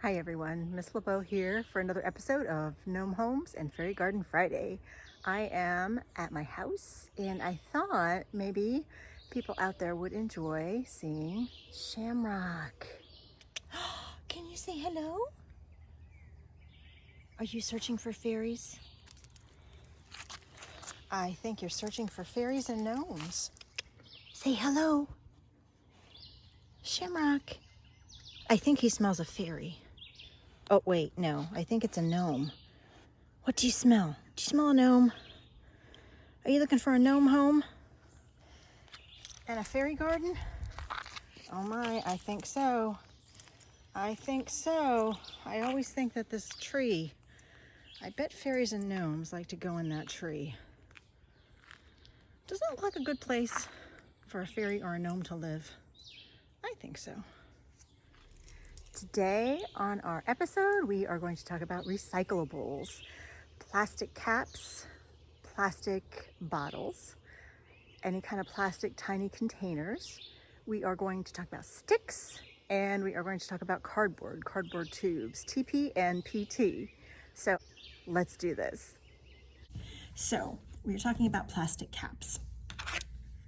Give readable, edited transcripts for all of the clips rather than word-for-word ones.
Hi everyone, Miss Lubow here for another episode of Gnome Homes and Fairy Garden Friday. I am at my house and I thought maybe people out there would enjoy seeing Shamrock. Can you say hello? Are you searching for fairies? I think you're searching for fairies and gnomes. Say hello. Shamrock. I think he smells a fairy. Oh wait, no, I think it's a gnome. What do you smell? Do you smell a gnome? Are you looking for a gnome home? And a fairy garden? Oh my, I think so. I think so. I always think that this tree, I bet fairies and gnomes like to go in that tree. Doesn't it look like a good place for a fairy or a gnome to live? I think so. Today on our episode, we are going to talk about recyclables, plastic caps, plastic bottles, any kind of plastic tiny containers. We are going to talk about sticks, and we are going to talk about cardboard tubes, TP and PT. So let's do this. So we're talking about plastic caps.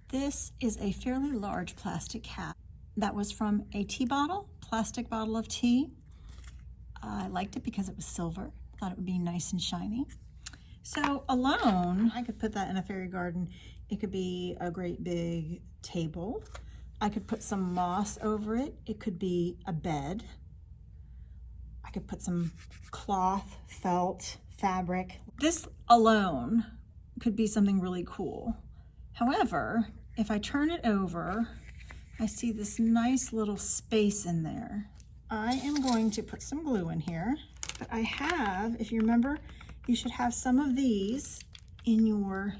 This is a fairly large plastic cap that was from a tea bottle, plastic bottle of tea. I liked it because it was silver. Thought it would be nice and shiny. So alone, I could put that in a fairy garden. It could be a great big table. I could put some moss over it. It could be a bed. I could put some cloth, felt, fabric. This alone could be something really cool. However, if I turn it over, I see this nice little space in there. I am going to put some glue in here, but I have, if you remember, you should have some of these in your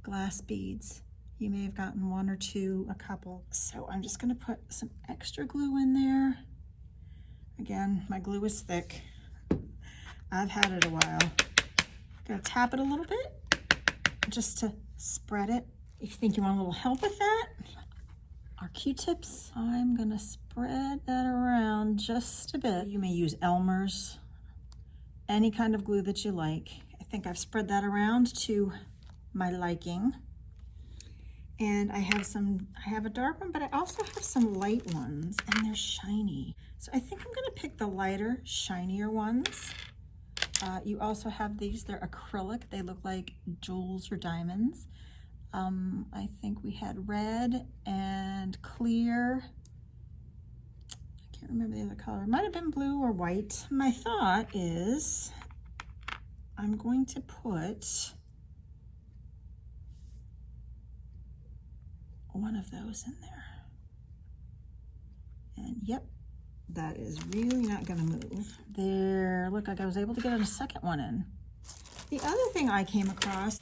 glass beads. You may have gotten one or two, a couple. So I'm just gonna put some extra glue in there. Again, my glue is thick. I've had it a while. Gonna tap it a little bit just to spread it. If you think you want a little help with that, our Q-tips, I'm gonna spread that around just a bit. You may use Elmer's, any kind of glue that you like. I think I've spread that around to my liking. And I have a dark one, but I also have some light ones, and they're shiny. So I think I'm gonna pick the lighter, shinier ones. You also have these, they're acrylic. They look like jewels or diamonds. I think we had red and clear. I can't remember the other color. It might have been blue or white. My thought is I'm going to put one of those in there. And yep, that is really not gonna move. There, look, like I was able to get a second one in. The other thing I came across,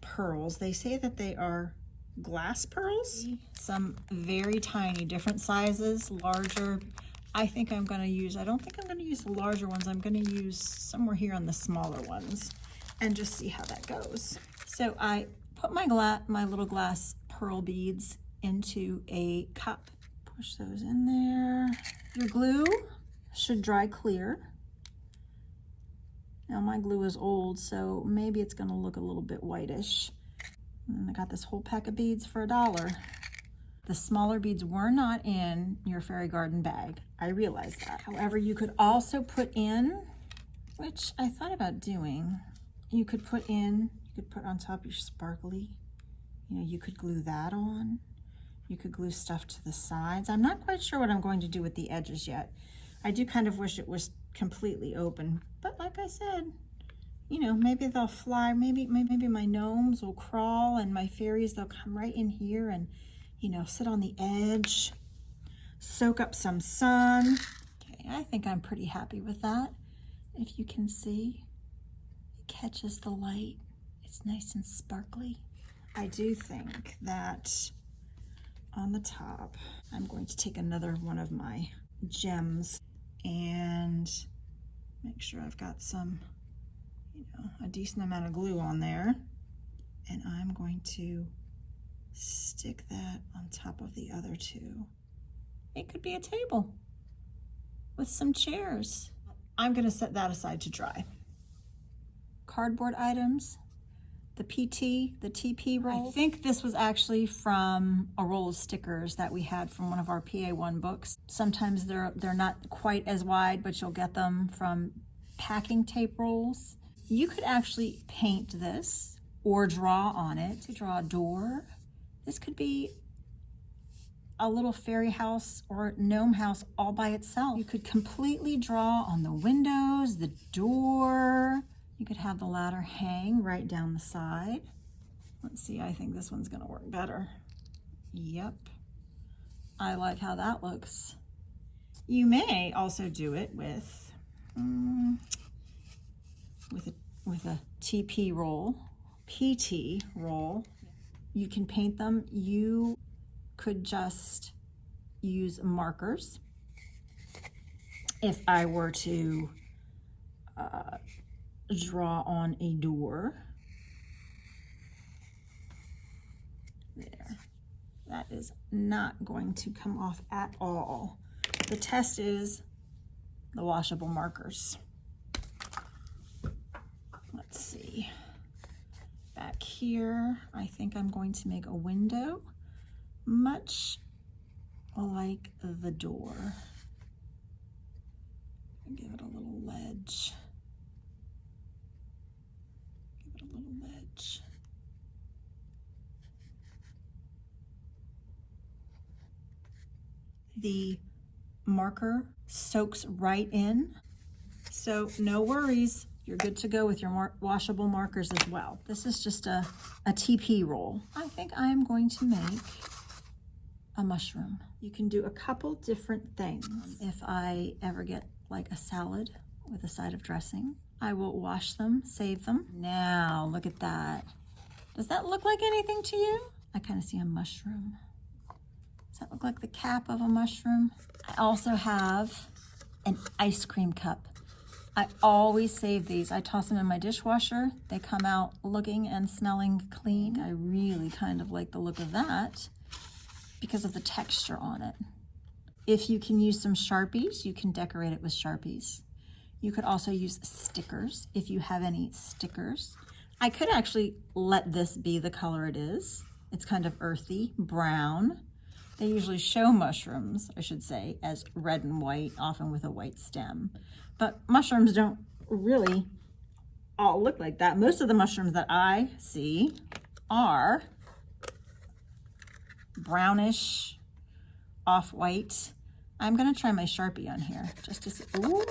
pearls. They say that they are glass pearls. Some very tiny, different sizes, larger. I think I'm gonna use, I don't think I'm gonna use the larger ones. I'm gonna use somewhere here on the smaller ones and just see how that goes. So I put my little glass pearl beads into a cup. Push those in there. Your glue should dry clear. Now my glue is old, so maybe it's gonna look a little bit whitish. And I got this whole pack of beads for $1. The smaller beads were not in your fairy garden bag. I realize that. However, you could also put in, which I thought about doing, you could put on top your sparkly, you could glue that on. You could glue stuff to the sides. I'm not quite sure what I'm going to do with the edges yet. I do kind of wish it was completely open, but like I said, maybe they'll fly, maybe my gnomes will crawl and my fairies, they'll come right in here and, sit on the edge, soak up some sun. Okay, I think I'm pretty happy with that. If you can see, it catches the light. It's nice and sparkly. I do think that on the top, I'm going to take another one of my gems and make sure I've got some, a decent amount of glue on there. And I'm going to stick that on top of the other two. It could be a table with some chairs. I'm gonna set that aside to dry. Cardboard items, the TP roll. I think this was actually from a roll of stickers that we had from one of our PA1 books. Sometimes they're not quite as wide, but you'll get them from packing tape rolls. You could actually paint this or draw on it to draw a door. This could be a little fairy house or gnome house all by itself. You could completely draw on the windows, the door. You could have the ladder hang right down the side. Let's see, I think this one's gonna work better. Yep, I like how that looks. You may also do it with a TP roll, PT roll. You can paint them. You could just use markers. If I were to draw on a door, there, that is not going to come off at all. The test is the washable markers. Let's see, back here, I think I'm going to make a window, much like the door. Give it a little ledge. Give it a little ledge. The marker soaks right in, so no worries. You're good to go with your washable markers as well. This is just a TP roll. I think I am going to make a mushroom. You can do a couple different things. If I ever get like a salad with a side of dressing, I will wash them, save them. Now, look at that. Does that look like anything to you? I kind of see a mushroom. Does that look like the cap of a mushroom? I also have an ice cream cup. I always save these. I toss them in my dishwasher. They come out looking and smelling clean. I really kind of like the look of that because of the texture on it. If you can use some Sharpies, you can decorate it with Sharpies. You could also use stickers if you have any stickers. I could actually let this be the color it is. It's kind of earthy, brown. They usually show mushrooms, I should say, as red and white, often with a white stem. But mushrooms don't really all look like that. Most of the mushrooms that I see are brownish, off-white. I'm gonna try my Sharpie on here just to see. Ooh,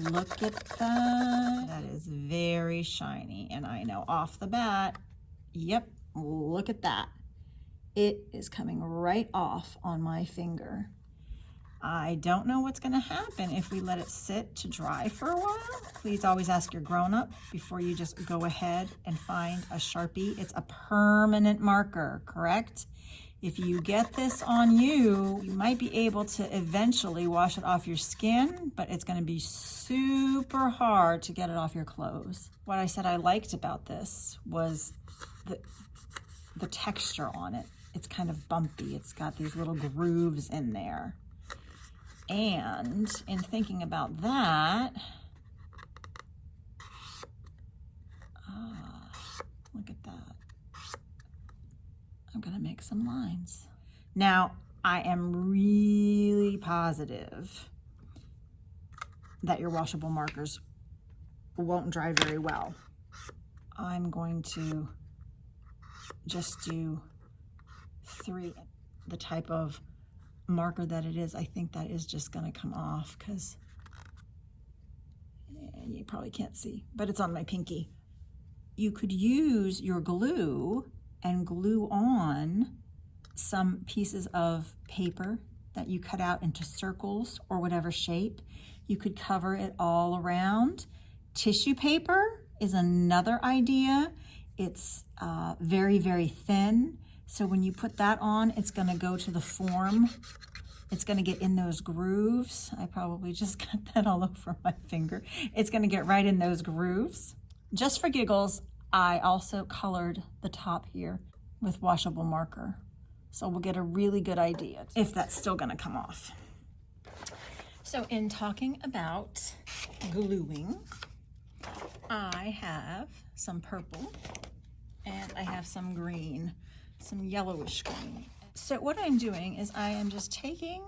look at that. That is very shiny. And I know off the bat, yep, look at that. It is coming right off on my finger. I don't know what's gonna happen if we let it sit to dry for a while. Please always ask your grown-up before you just go ahead and find a Sharpie. It's a permanent marker, correct? If you get this on you, you might be able to eventually wash it off your skin, but it's gonna be super hard to get it off your clothes. What I said I liked about this was the texture on it. It's kind of bumpy. It's got these little grooves in there. And in thinking about that, look at that. I'm gonna make some lines. Now, I am really positive that your washable markers won't dry very well. I'm going to just do 3, the type of marker that it is. I think that is just gonna come off because you probably can't see, but it's on my pinky. You could use your glue and glue on some pieces of paper that you cut out into circles or whatever shape. You could cover it all around. Tissue paper is another idea. It's very, very thin. So when you put that on, it's gonna go to the form. It's gonna get in those grooves. I probably just got that all over my finger. It's gonna get right in those grooves. Just for giggles, I also colored the top here with washable marker. So we'll get a really good idea if that's still gonna come off. So in talking about gluing, I have some purple and I have some green, some yellowish green. So what I'm doing is I am just taking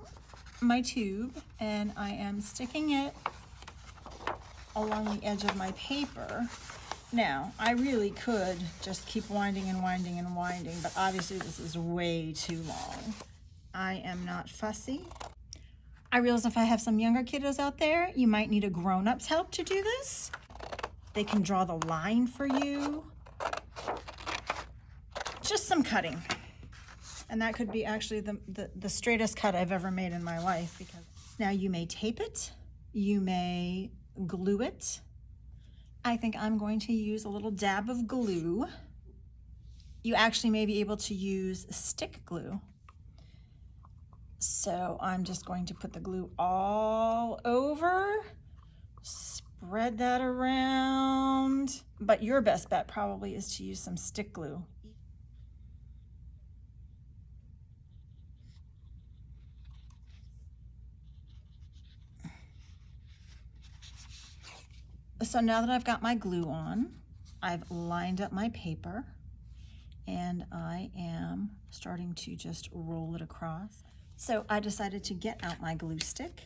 my tube and I am sticking it along the edge of my paper. Now, I really could just keep winding and winding and winding, but obviously this is way too long. I am not fussy. I realize if I have some younger kiddos out there, you might need a grown-up's help to do this. They can draw the line for you. Just some cutting. And that could be actually the straightest cut I've ever made in my life. Because now you may tape it, you may glue it. I think I'm going to use a little dab of glue. You actually may be able to use stick glue. So I'm just going to put the glue all over, spread that around. But your best bet probably is to use some stick glue. So now that I've got my glue on, I've lined up my paper and I am starting to just roll it across. So I decided to get out my glue stick,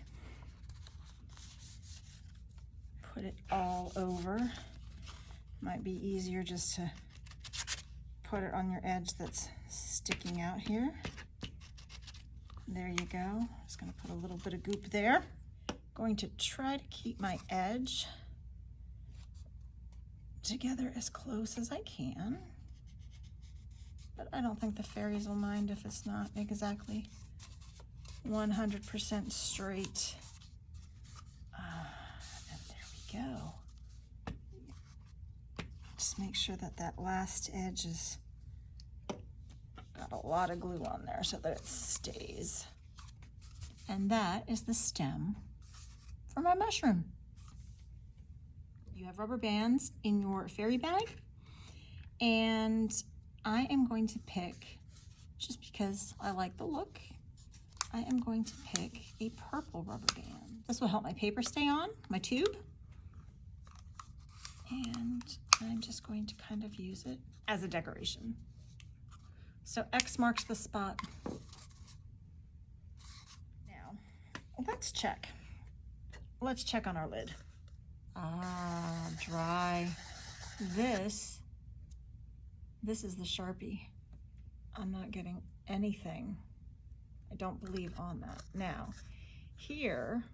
put it all over. Might be easier just to put it on your edge that's sticking out here. There you go. Just gonna put a little bit of goop there. Going to try to keep my edge together as close as I can, but I don't think the fairies will mind if it's not exactly 100% straight. And there we go. Just make sure that that last edge is got a lot of glue on there so that it stays. And that is the stem for my mushroom. You have rubber bands in your fairy bag, and I am going to pick, just because I like the look, I am going to pick a purple rubber band. This will help my paper stay on, my tube, and I'm just going to kind of use it as a decoration. So X marks the spot. Now, let's check. Let's check on our lid. Ah, dry. This is the Sharpie. I'm not getting anything, I don't believe, on that. Now, here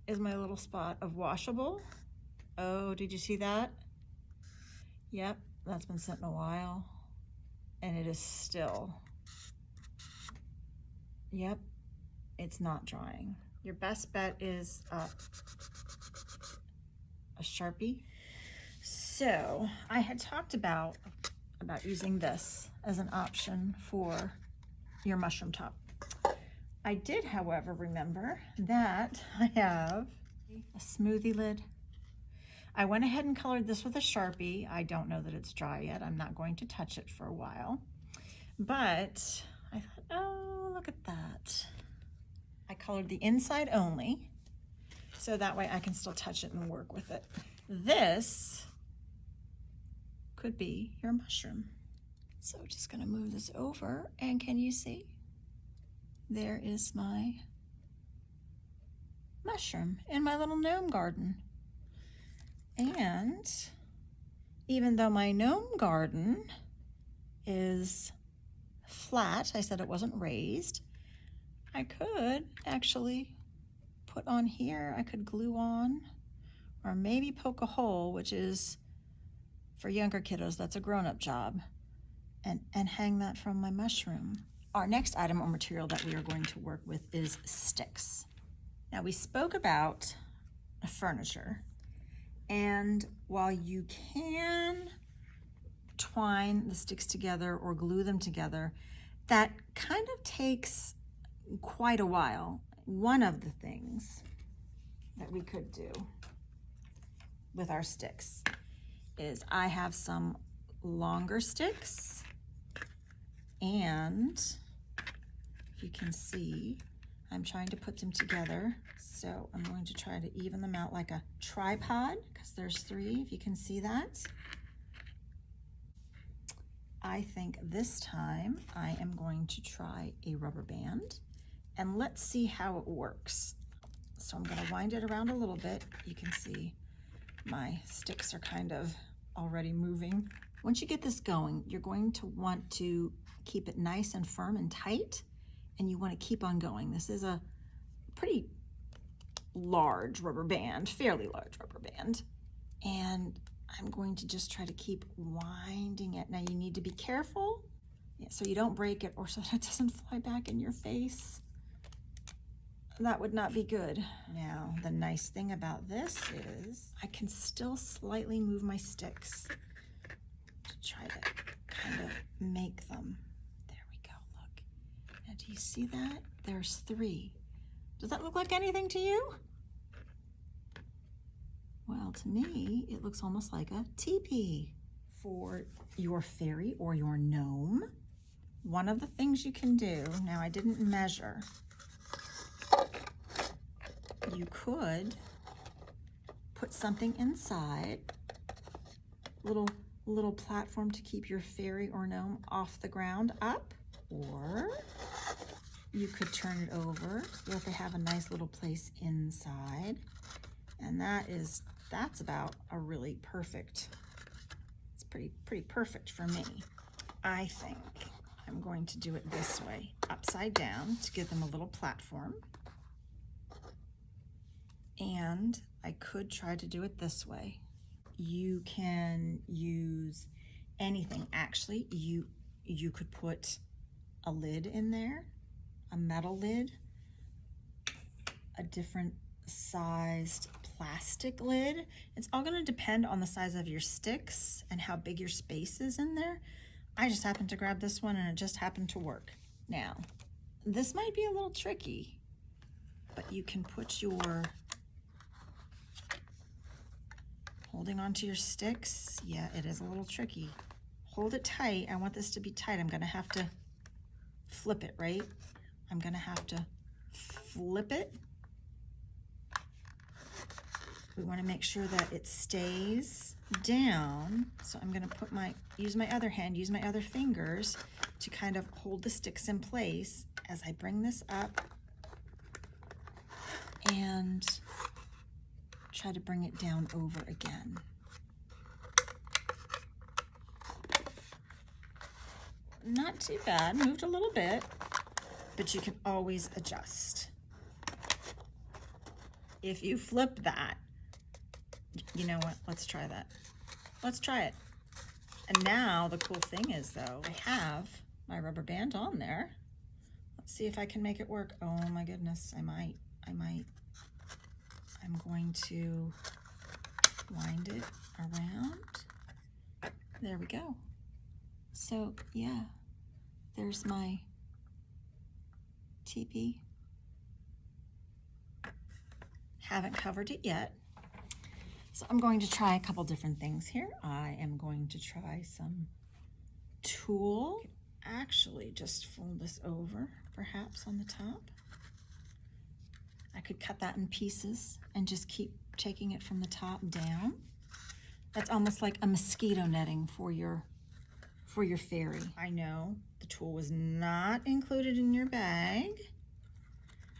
is my little spot of washable. Oh, did you see that? Yep, that's been sitting a while, and it is still, yep, it's not drying. Your best bet is a Sharpie. So I had talked about using this as an option for your mushroom top. I did, however, remember that I have a smoothie lid. I went ahead and colored this with a Sharpie. I don't know that it's dry yet. I'm not going to touch it for a while. But I thought, oh, look at that. I colored the inside only, so that way I can still touch it and work with it. This could be your mushroom. So just gonna move this over, and can you see? There is my mushroom in my little gnome garden. And even though my gnome garden is flat, I said it wasn't raised, I could actually put on here, I could glue on, or maybe poke a hole, which is for younger kiddos, that's a grown-up job, and hang that from my mushroom. Our next item or material that we are going to work with is sticks. Now, we spoke about furniture, and while you can twine the sticks together or glue them together, that kind of takes quite a while. One of the things that we could do with our sticks is I have some longer sticks and if you can see, I'm trying to put them together. So I'm going to try to even them out like a tripod, because there's 3, if you can see that. I think this time I am going to try a rubber band, and let's see how it works. So I'm going to wind it around a little bit. You can see my sticks are kind of already moving. Once you get this going, you're going to want to keep it nice and firm and tight, and you want to keep on going. This is a pretty large rubber band, fairly large rubber band, and I'm going to just try to keep winding it. Now you need to be careful, so you don't break it or so that it doesn't fly back in your face. That would not be good. Now, the nice thing about this is I can still slightly move my sticks to try to kind of make them. There we go, look. Now, do you see that? There's 3. Does that look like anything to you? Well, to me, it looks almost like a teepee. For your fairy or your gnome, one of the things you can do, now I didn't measure, you could put something inside, little platform to keep your fairy or gnome off the ground up, or you could turn it over so that they have a nice little place inside. And that's about a really perfect, it's pretty perfect for me. I think I'm going to do it this way, upside down, to give them a little platform. And I could try to do it this way. You can use anything. Actually, you could put a lid in there, a metal lid, a different sized plastic lid. It's all going to depend on the size of your sticks and how big your space is in there. I just happened to grab this one and it just happened to work. Now, this might be a little tricky, but you can put your holding onto your sticks. Yeah, it is a little tricky. Hold it tight. I want this to be tight. I'm going to have to flip it, right? I'm going to have to flip it. We want to make sure that it stays down. So I'm going to use my other hand, use my other fingers to kind of hold the sticks in place as I bring this up and try to bring it down over again. Not too bad, moved a little bit, but you can always adjust. If you flip that, you know what, let's try that. Let's try it. And now the cool thing is though, I have my rubber band on there. Let's see if I can make it work. Oh my goodness, I might. I'm going to wind it around. There we go. So yeah, there's my teepee. Haven't covered it yet. So I'm going to try a couple different things here. I am going to try some tulle. Actually, just fold this over, perhaps on the top. I could cut that in pieces and just keep taking it from the top down. That's almost like a mosquito netting for your fairy. I know the tulle was not included in your bag.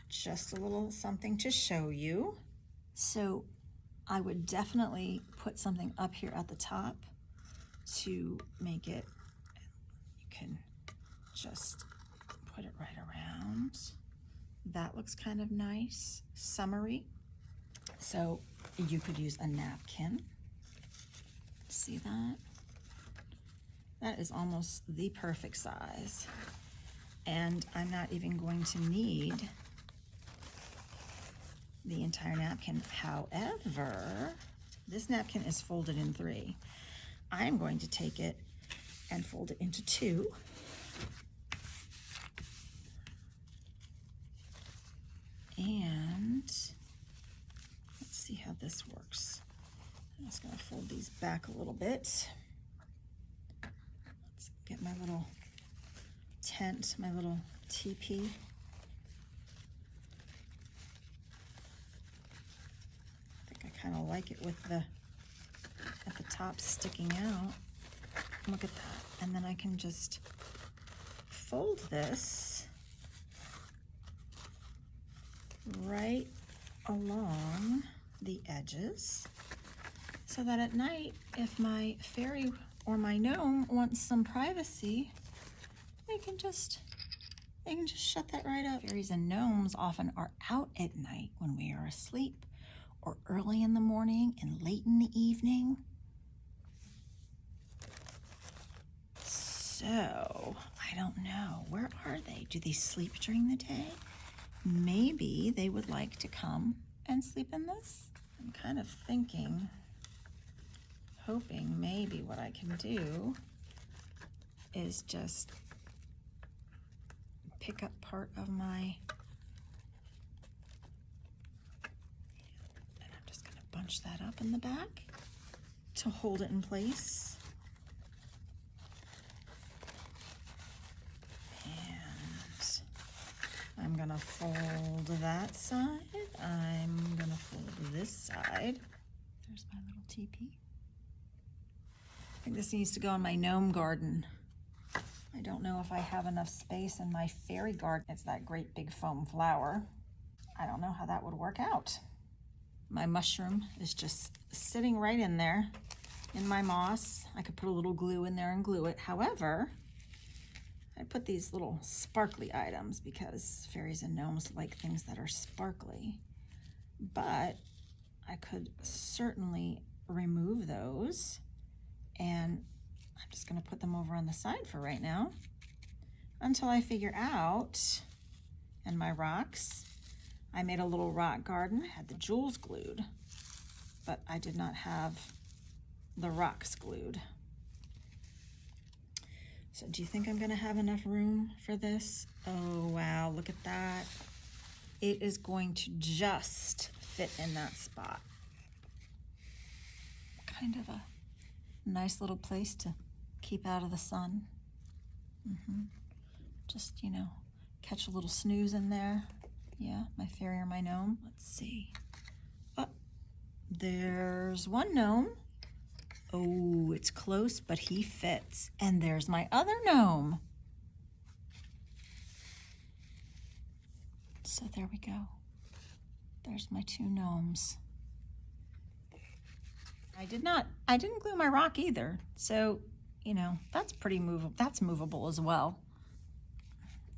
Just a little something to show you. So I would definitely put something up here at the top to make it, you can just put it right around. That looks kind of nice, summery. So you could use a napkin. See that? That is almost the perfect size. And I'm not even going to need the entire napkin. However, this napkin is folded in 3. I'm going to take it and fold it into 2. And let's see how this works. I'm just going to fold these back a little bit. Let's get my little tent, my little teepee kind of like it with the at the top sticking out. Look at that. And then I can just fold this right along the edges so that at night, if my fairy or my gnome wants some privacy, they can just shut that right up. Fairies and gnomes often are out at night when we are asleep, or early in the morning and late in the evening. So, I don't know. Where are they? Do they sleep during the day? Maybe they would like to come and sleep in this. I'm kind of thinking, hoping maybe what I can do is just pick up part of my, and I'm just gonna bunch that up in the back to hold it in place. I'm gonna fold that side. I'm gonna fold this side. There's my little teepee. I think this needs to go in my gnome garden. I don't know if I have enough space in my fairy garden. It's that great big foam flower. I don't know how that would work out. My mushroom is just sitting right in there in my moss. I could put a little glue in there and glue it. However, I put these little sparkly items because fairies and gnomes like things that are sparkly. But I could certainly remove those, and I'm just gonna put them over on the side for right now until I figure out. And my rocks, I made a little rock garden. I had the jewels glued, but I did not have the rocks glued. So do you think I'm gonna have enough room for this? Oh, wow, look at that. It is going to just fit in that spot. Kind of a nice little place to keep out of the sun. Just, you know, catch a little snooze in there. Yeah, my fairy or my gnome. Let's see. Oh, there's one gnome. Oh, it's close, but he fits. And there's my other gnome. So there we go. There's my two gnomes. I didn't glue my rock either. So, you know, that's pretty movable. That's movable as well.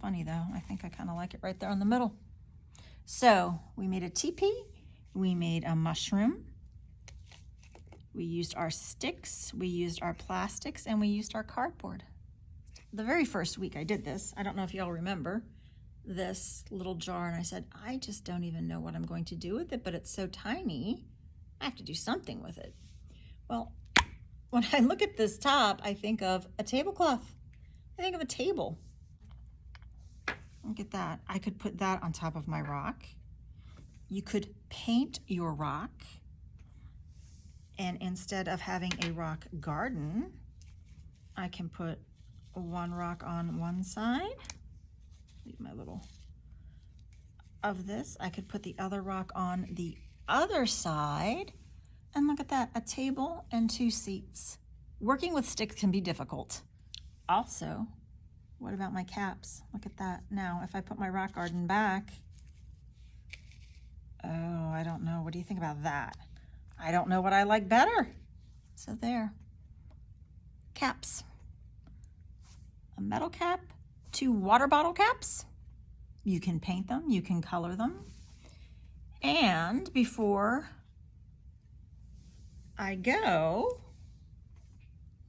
Funny though, I think I kind of like it right there in the middle. So we made a teepee, we made a mushroom, we used our sticks, we used our plastics, and we used our cardboard. The very first week I did this, I don't know if y'all remember this little jar, and I said, I just don't even know what I'm going to do with it, but it's so tiny, I have to do something with it. Well, when I look at this top, I think of a tablecloth. I think of a table. Look at that. I could put that on top of my rock. You could paint your rock. And instead of having a rock garden, I can put one rock on one side. Leave my little of this. I could put the other rock on the other side. And look at that, a table and two seats. Working with sticks can be difficult. Also, what about my caps? Look at that. Now, if I put my rock garden back, oh, I don't know. What do you think about that? I don't know what I like better. So there, caps. A metal cap, two water bottle caps. You can paint them, you can color them. And before I go,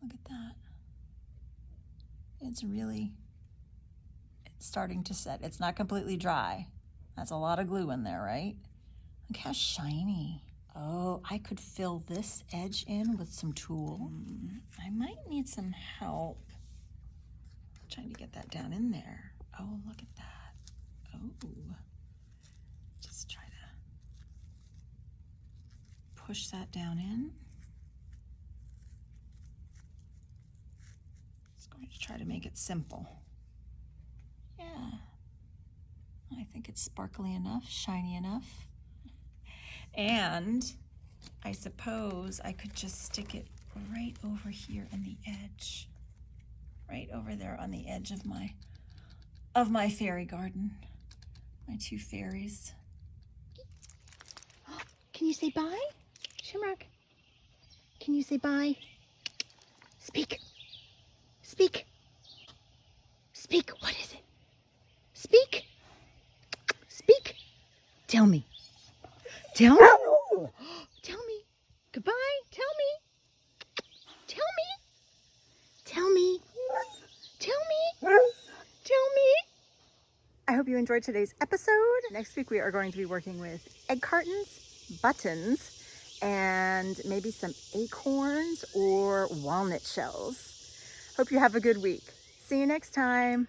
look at that. It's starting to set. It's not completely dry. That's a lot of glue in there, right? Look how shiny. Oh, I could fill this edge in with some tulle. I might need some help trying to get that down in there. Oh, look at that. Oh, just try to push that down in. Just going to try to make it simple. Yeah, I think it's sparkly enough, shiny enough. And I suppose I could just stick it right over here in the edge. Right over there on the edge of my fairy garden. My two fairies. Can you say bye? Shamrock, can you say bye? Speak. Speak. Speak. What is it? Speak. Speak. Tell me. Tell me. Tell me. Goodbye. Tell me. Tell me. Tell me. Tell me. Tell me. I hope you enjoyed today's episode. Next week we are going to be working with egg cartons, buttons, and maybe some acorns or walnut shells. Hope you have a good week. See you next time.